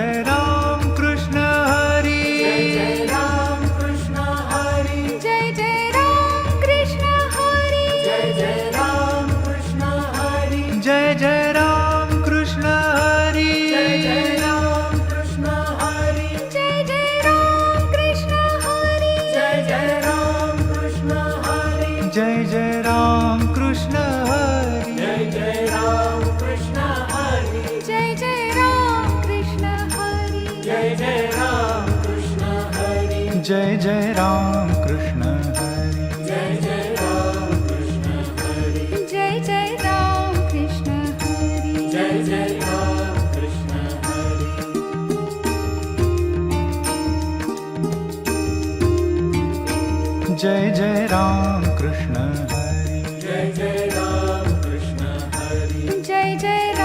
Jai Ram Krishna Hari Jai Jai Ram Krishna Hari Jai Jai Ram Krishna Hari Jai Jai Ram Krishna Hari Jai Jai Ram Krishna Hari Jai Jai Ram Krishna Hari Jai Jai Ram Krishna Hari Jai Jai Ram Krishna Hari Jai Jai Ram Krishna Hari Jai Jai Ram Krishna Hari Jai Jai Ram Krishna Hari Jai Jai Ram Krishna Hari Jai Jai Ram Krishna Hari Jai Jai Ram Krishna Hari Jai Jai Ram Krishna Hari Jai Jai Ram Krishna Hari Jai Jai Ram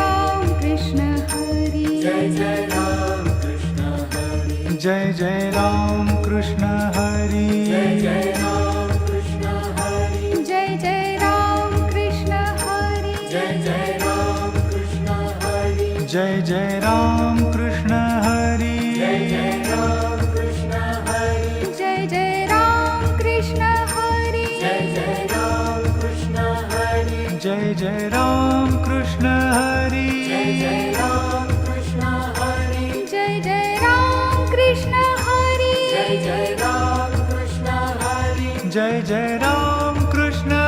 Krishna Hari Jai Jai Ram Krishna Hari Jai Jai Ram Krishna Hari Jai Jai Ram Krishna Hari Jai Jai Ram Krishna Hari Jai Jai Ram Krishna Hari Jai Jai Ram Krishna Hari Jai Jai Ram Krishna Hari Jai Jai Ram Krishna Hari Jai Jai Ram Krishna Hari Jai Jai Ram Krishna Hari Jai Jai Ram Krishna Hari Jai Jai Ram Krishna Hari Jai Jai Ram Krishna Hari Jai Jai Ram Krishna Hari Jai Jai Ram Krishna Hari Jai Jai Ram Krishna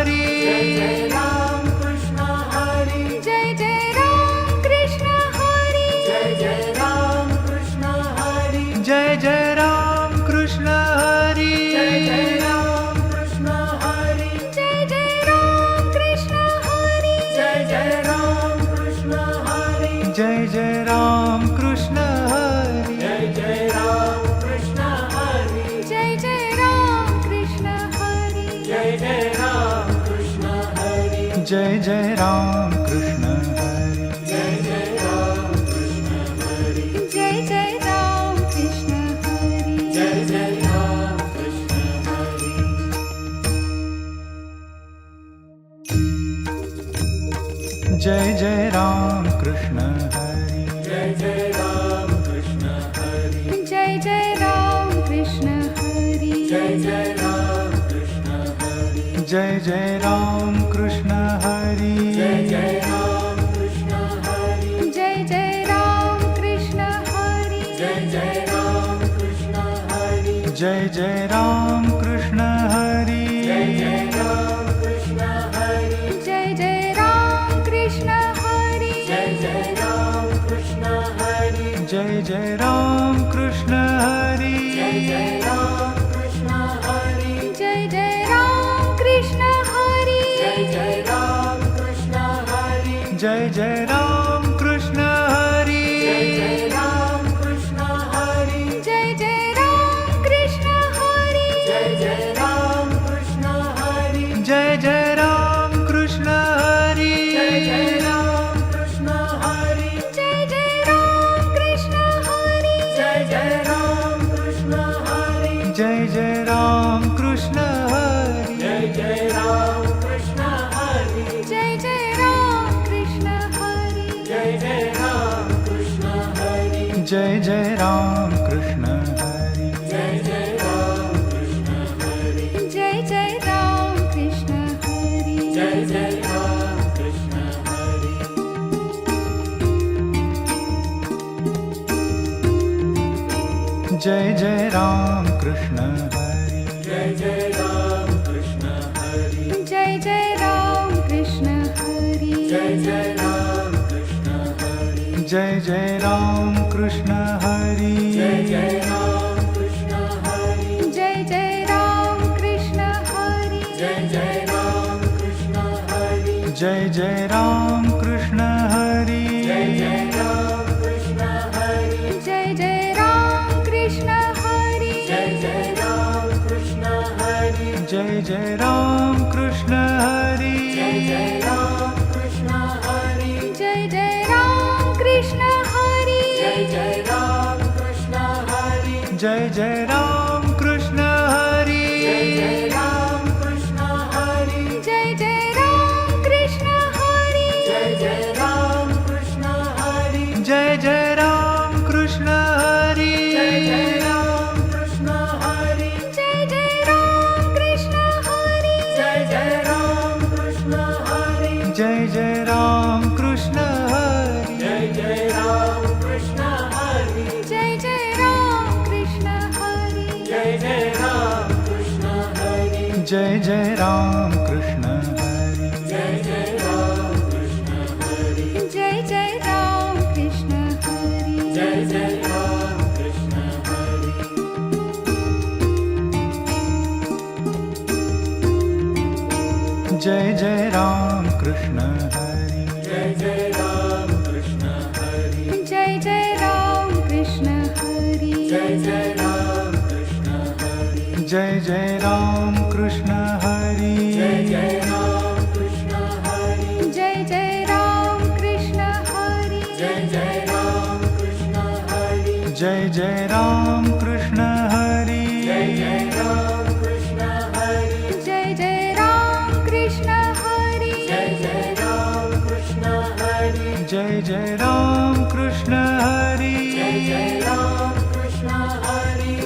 Hari Jai Jai Ram Krishna Hari Jai Jai Ram Krishna Hari Jai Jai Ram Krishna Hari Jai Jai Ram Krishna Hari Jai Jai Ram Krishna Hari Jai Jai Ram Krishna Hari Jai Jai Ram Krishna Hari Jai Jai Ram Krishna Hari Jai Jai Ram Krishna Hari Jai Jai Ram Krishna Hari Jai Jai Ram Krishna Hari Jai Jai Ram Krishna Hari Jai Jai Ram Krishna Hari Jai Jai Ram Krishna Hari Jai Jai Ram Krishna Hari Jai Jai Ram Krishna Hari Jai Jai Ram Krishna Hari Jai Jai Ram Krishna Hari Jai Jai Ram Krishna Hari Jai Jai Ram Krishna Hari Jai Jai Ram Krishna Hari Jai Jai Ram Krishna Hari Jai Jai Ram Krishna Hari Jai Jai Ram Krishna Hari Jai Jai Ram Krishna Hari Jai Jai Ram Krishna Hari Jai Jai Ram Krishna Hari Jai Jai Ram Krishna Hari Jai Jai Ram Krishna Hari Jai Jai Ram Krishna Hari Jai Jai Ram Krishna Hari Jai Jai Ram Krishna Hari Jai Jai Ram Krishna Hari Jai Jai Ram Krishna Hari Jai Jai Ram Krishna Hari Jai Jai Ram Krishna Hari Jai Jai Ram Krishna Hari Jai Jai Ram Krishna Hari Jai Jai Ram Krishna Hari Jai Jai Ram Krishna Hari Jai Jai Ram Krishna Hari Jai Jai Ram Krishna Hari Jai Jai Ram Krishna Hari Jai Jai Ram Krishna Hari Jai Jai Ram Krishna Hari Jai Jai Ram Krishna Hari Jai Jai Ram Krishna Hari Jai Jai Ram Krishna Hari Jai Jai Ram Krishna Hari Jai Jai Ram Krishna Hari Jai Jai Ram Krishna Hari Jai Jai Ram Krishna Hari Jai Jai Ram Krishna Hari Jai Jai Ram Krishna Hari Jai Jai Ram Krishna Hari Jai Jai Ram Krishna Hari Jai Jai Ram Krishna Hari Jai Jai Ram Krishna Hari Jai Jai Ram Krishna Hari Jai Jai Ram Krishna Hari Jai Jai Ram Krishna Hari Jai Jai Ram Krishna Hari Jai Jai Ram Krishna Hari Jai Jai Ram Krishna Hari Jai Jai Ram Krishna Hari Jai Jai Ram Krishna Hari Jai Jai Ram Krishna Hari Jai Jai Ram Krishna Jai Jai Ram Krishna Hari Jai Jai Ram Krishna Hari Jai Jai Ram Krishna Hari Jai Jai Ram Krishna Hari Jai Jai Ram Krishna Hari Jai Jai Ram Krishna Hari Jai Jai Ram Krishna Hari Jai Jai Ram Krishna Hari Jai Jai Ram Krishna Hari Jai Jai Ram Krishna Hari Jai Jai Ram Krishna Hari Jai Jai Ram Krishna Hari Jai Jai Ram Krishna Hari Jai Jai Ram Krishna Hari Jai Jai Ram Krishna Hari Jai Jai Ram Krishna Hari Jai Jai Ram Krishna Hari Jai Jai Ram Krishna Hari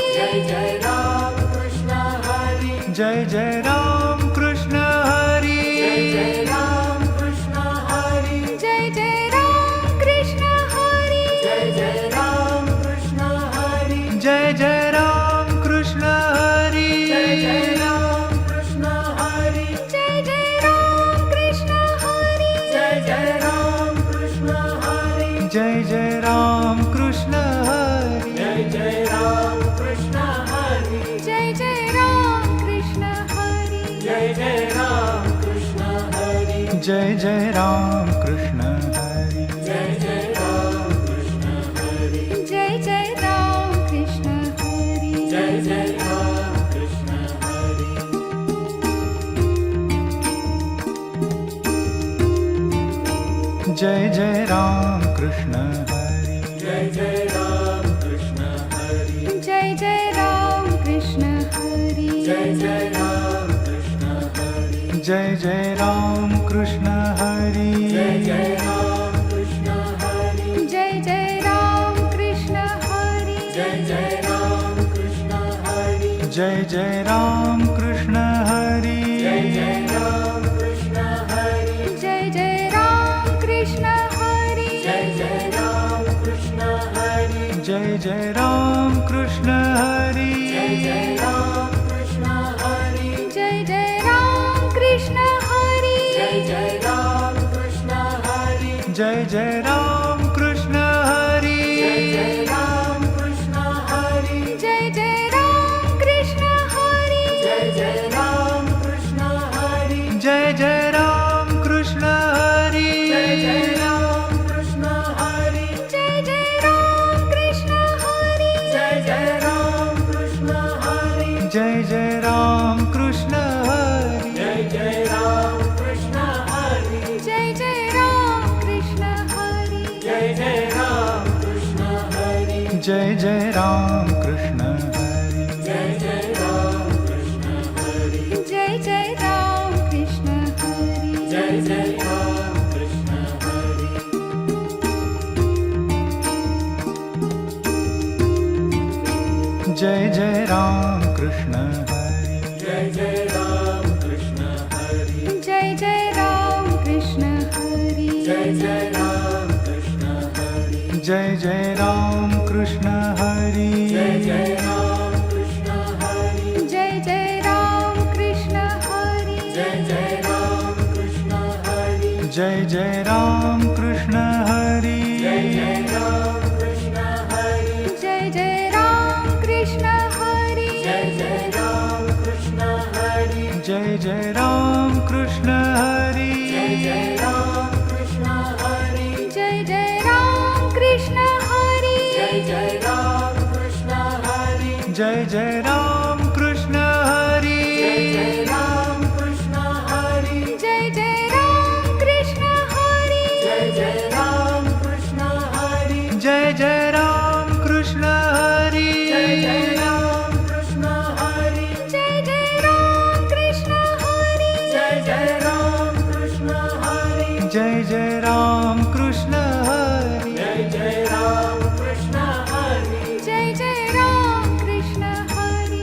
Jai Jai Ram Krishna Hari Jai Jai Ram Krishna Hari Jai Jai Ram Krishna Hari Jai Jai Ram Krishna Hari Jai Jai Ram Krishna Hari Jai Jai Ram Krishna Hari Jai Jai Ram Krishna Hari Jai Jai Ram Krishna Hari Jai Jai Ram Krishna Hari Jai Jai Ram Krishna Hari Jai Jai Ram Krishna Hari Jai Jai Ram Krishna Hari Jai Jai Ram Krishna Hari Jai Jai Ram Krishna Hari Jai Jai Ram Krishna Hari Jai Jai Ram Krishna Hari Jai Jai Ram Krishna Hari Jai Jai Ram Krishna Hari Jai Jai Ram Krishna Hari Jai Jai Ram Krishna Hari Jai Jai Ram Krishna Hari Jai Jai Ram Krishna Hari Jai Jai Ram Krishna Hari Jai Jai Ram Krishna Hari Jai Jai Ram Krishna Hari Jai Jai Ram Krishna Hari Jai Jai Ram Krishna Hari Jai Jai Ram Krishna Hari Jai Jai Ram Krishna Hari Jai Jai Ram Krishna Hari Jai Jai Ram Krishna Hari Jai Jai Ram Krishna Hari Jai Jai Ram Krishna Hari Jai Jai Ram Krishna Hari Jai Jai Ram Krishna Hari Jai Jai Ram Krishna Hari Jai Jai Ram Krishna Hari Jai Jai Ram Krishna Hari Jai Jai Ram Krishna Hari Jai Jai Ram Krishna Hari Jai Jai Ram Krishna Hari Jai Jai Ram Krishna Hari Jai Jai Ram Krishna Hari Jai Jai Ram Krishna Hari Jai Jai Ram Krishna Hari Jai Jai Ram Krishna Hari Jai Jai Ram Krishna Hari Jai Jai Ram Krishna Hari Jai Jai Ram Krishna Hari Jai Jai Ram Krishna Hari Jai Jai Ram Krishna Hari Jai Jai Ram Krishna Hari Jai Jai Ram Krishna Hari Jai Jai Ram Krishna Hari Jai Jai Ram Krishna Hari Jai Jai Ram Krishna Hari Jai Jai Ram Krishna Hari Jai Jai Ram Krishna Hari Jai Jai Ram Krishna Hari Jai Jai Ram Krishna Hari Jai Jai Ram Krishna Hari Jai Jai Ram Krishna Hari Jai Jai Ram Krishna Hari Jai Jai Ram Krishna Hari Jai Jai Ram Krishna Hari Jai Jai Ram Krishna Hari Jai Jai Ram Krishna Hari Jai Jai Ram Krishna Hari Jai Jai Ram Krishna Hari Jai Jai Ram Krishna Hari Jai Jai Ram Krishna Hari Jai Jai Ram Krishna Hari Jai Jai Ram Krishna Hari Jai Jai Ram Krishna Hari Jai Jai Ram Krishna Hari Jai Jai Ram Krishna Hari Jai Jai Ram Krishna Hari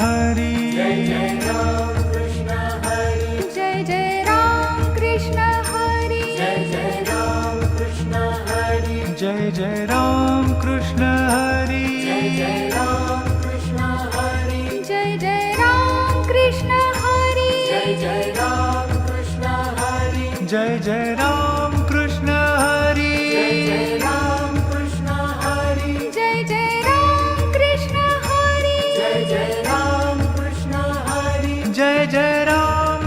Jai Jai Ram Krishna Hari Jai Jai Ram Krishna Hari Jai Jai Ram Krishna Hari Jai Jai Ram Krishna Hari Jai Jai Ram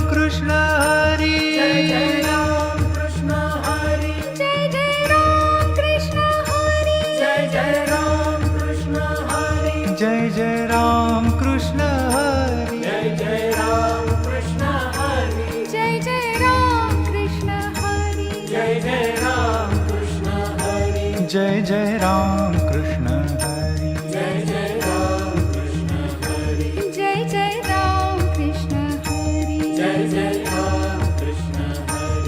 Krishna Hari Jai Jai Ram Krishna Hari Jai Jai Ram Krishna Hari Jai Jai Ram Krishna Hari Jai Jai Ram Krishna Hari Jai Jai Ram Krishna Hari Jai Jai Ram Krishna Hari Jai Jai Ram Krishna Hari Jai Jai Ram Krishna Hari Jai Jai Ram Krishna Hari Jai Jai Ram Krishna Hari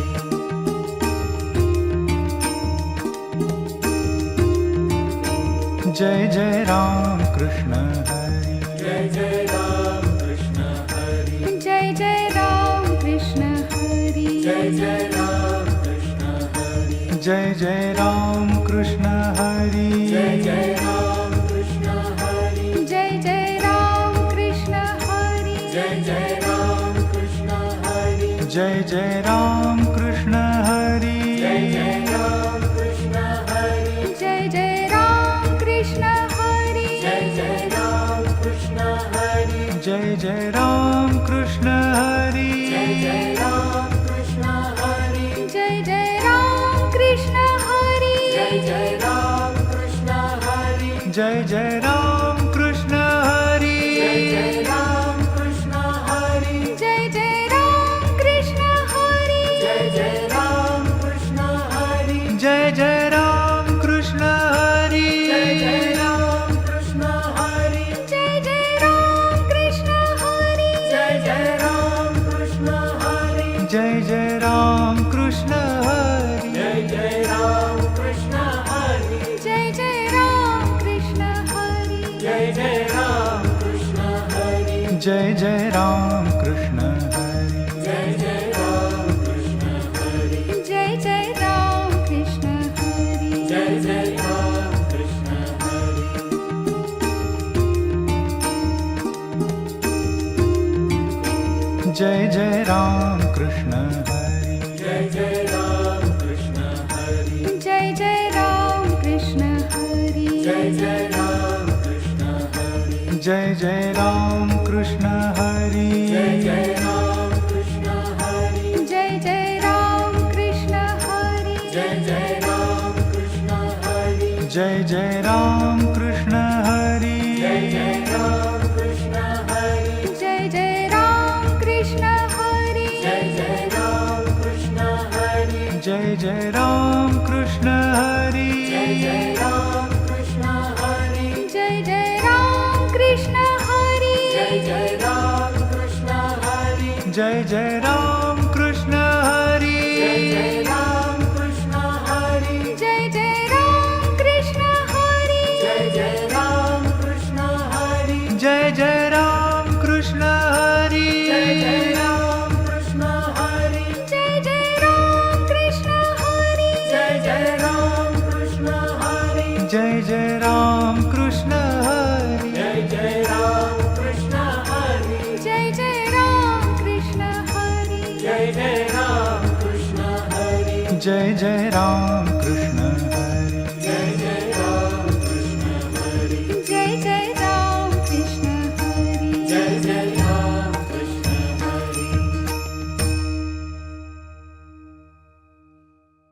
Jai Jai Ram Krishna Hari Jai Jai Ram Krishna Hari Jai Jai Ram Krishna Hari Jai Jai Ram Krishna Hari Jai Jai Ram Krishna Hari Jai Jai Ram Krishna Hari Jai Jai Ram Krishna Hari Jai Jai Ram Krishna Hari Jai Jai Ram Krishna Hari Jai Jai Ram Krishna Hari Jai Jai Ram Krishna Hari Jai Jai Ram Krishna Hari Jai Jai Ram Krishna Hari Jai Jai Ram Krishna Hari Jai Jai Ram Krishna Hari Jai Jai Ram Krishna Hari Jai Jai Ram Krishna Hari Jai Jai Ram Krishna Hari Jai Jai Ram Krishna Hari Jai Jai Ram Krishna Hari Jai Jai Ram Krishna Hari Jai Jai Ram Krishna Hari Jai Jai Ram Krishna Hari Jai Jai Ram Krishna Hari Jai Jai Ram Krishna Hari Jai Jai Ram Krishna Hari Jai Jai Ram Krishna Hari Jai Jai Ram Krishna Hari Jai Jai Ram Krishna Hari Jai Jai Ram Krishna Hari Jai Jai Ram Krishna Hari Jai Jai Ram Krishna Hari Jai Jai Ram Krishna Hari Jai Jai Ram Krishna Hari Jai Jai Ram Krishna Hari Jai Jai Ram Krishna Hari Jai Jai Ram Krishna Hari Jai Jai Ram Krishna Hari Jai Jai Ram Krishna Hari Jai Jai Ram Krishna Hari Jai Jai Ram Krishna Hari Jai Jai Ram Krishna Hari Jai Jai Ram Krishna Hari Jai Jai Ram Krishna Hari Jai Jai Ram Krishna Hari Jai Jai Ram Krishna Hari Jai Jai Ram Krishna Hari Jai Jai Ram Krishna Hari Jai Jai Ram Krishna Hari Jai Jai Ram Krishna Hari Jai Jai Ram Krishna Hari Jai Jai Ram Krishna Hari Jai Jai Ram Krishna Hari Jai Jai Ram Krishna Hari Jai Jai Ram Krishna Hari Jai Jai Ram Krishna Hari Jai Jai Ram Krishna Hari Jai Jai Ram Krishna Hari Jai Jai Ram Krishna Hari Jai Jai Ram Krishna Hari Jai Jai Ram Krishna Hari Jai Jai Ram